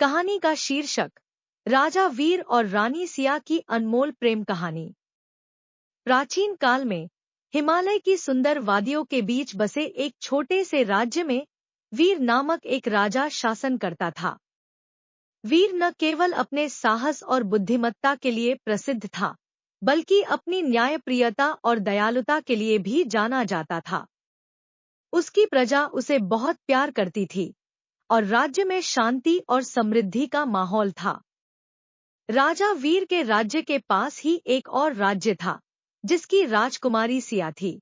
कहानी का शीर्षक राजा वीर और रानी सिया की अनमोल प्रेम कहानी। प्राचीन काल में हिमालय की सुंदर वादियों के बीच बसे एक छोटे से राज्य में वीर नामक एक राजा शासन करता था। वीर न केवल अपने साहस और बुद्धिमत्ता के लिए प्रसिद्ध था, बल्कि अपनी न्यायप्रियता और दयालुता के लिए भी जाना जाता था। उसकी प्रजा उसे बहुत प्यार करती थी और राज्य में शांति और समृद्धि का माहौल था। राजा वीर के राज्य के पास ही एक और राज्य था, जिसकी राजकुमारी सिया थी।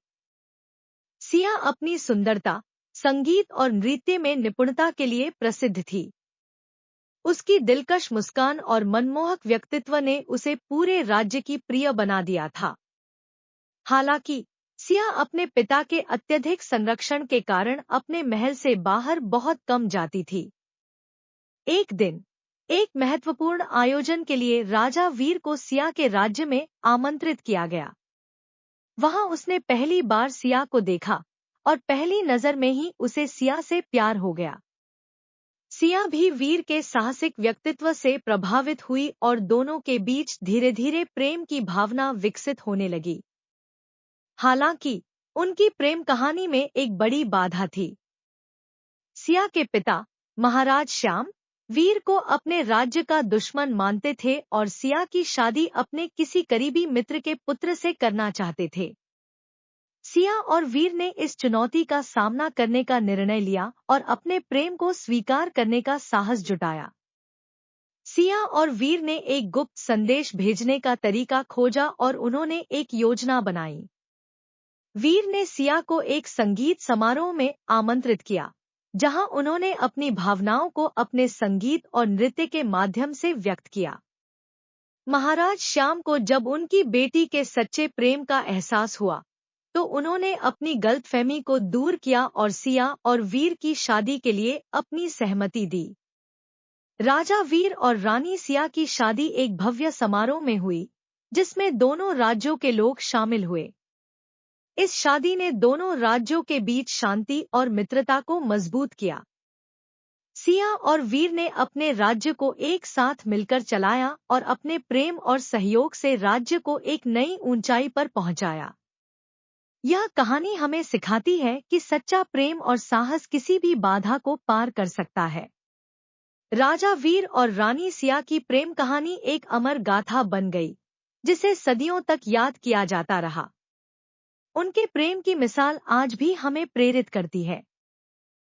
सिया अपनी सुंदरता, संगीत और नृत्य में निपुणता के लिए प्रसिद्ध थी। उसकी दिलकश मुस्कान और मनमोहक व्यक्तित्व ने उसे पूरे राज्य की प्रिय बना दिया था। हालांकि सिया अपने पिता के अत्यधिक संरक्षण के कारण अपने महल से बाहर बहुत कम जाती थी। एक दिन एक महत्वपूर्ण आयोजन के लिए राजा वीर को सिया के राज्य में आमंत्रित किया गया। वहां उसने पहली बार सिया को देखा और पहली नजर में ही उसे सिया से प्यार हो गया। सिया भी वीर के साहसिक व्यक्तित्व से प्रभावित हुई और दोनों के बीच धीरे धीरे प्रेम की भावना विकसित होने लगी। हालांकि उनकी प्रेम कहानी में एक बड़ी बाधा थी। सिया के पिता महाराज श्याम वीर को अपने राज्य का दुश्मन मानते थे और सिया की शादी अपने किसी करीबी मित्र के पुत्र से करना चाहते थे। सिया और वीर ने इस चुनौती का सामना करने का निर्णय लिया और अपने प्रेम को स्वीकार करने का साहस जुटाया। सिया और वीर ने एक गुप्त संदेश भेजने का तरीका खोजा और उन्होंने एक योजना बनाई। वीर ने सिया को एक संगीत समारोह में आमंत्रित किया, जहां उन्होंने अपनी भावनाओं को अपने संगीत और नृत्य के माध्यम से व्यक्त किया। महाराज श्याम को जब उनकी बेटी के सच्चे प्रेम का एहसास हुआ, तो उन्होंने अपनी गलतफहमी को दूर किया और सिया और वीर की शादी के लिए अपनी सहमति दी। राजा वीर और रानी सिया की शादी एक भव्य समारोह में हुई, जिसमें दोनों राज्यों के लोग शामिल हुए। इस शादी ने दोनों राज्यों के बीच शांति और मित्रता को मजबूत किया। सिया और वीर ने अपने राज्य को एक साथ मिलकर चलाया और अपने प्रेम और सहयोग से राज्य को एक नई ऊंचाई पर पहुंचाया। यह कहानी हमें सिखाती है कि सच्चा प्रेम और साहस किसी भी बाधा को पार कर सकता है। राजा वीर और रानी सिया की प्रेम कहानी एक अमर गाथा बन गई, जिसे सदियों तक याद किया जाता रहा। उनके प्रेम की मिसाल आज भी हमें प्रेरित करती है।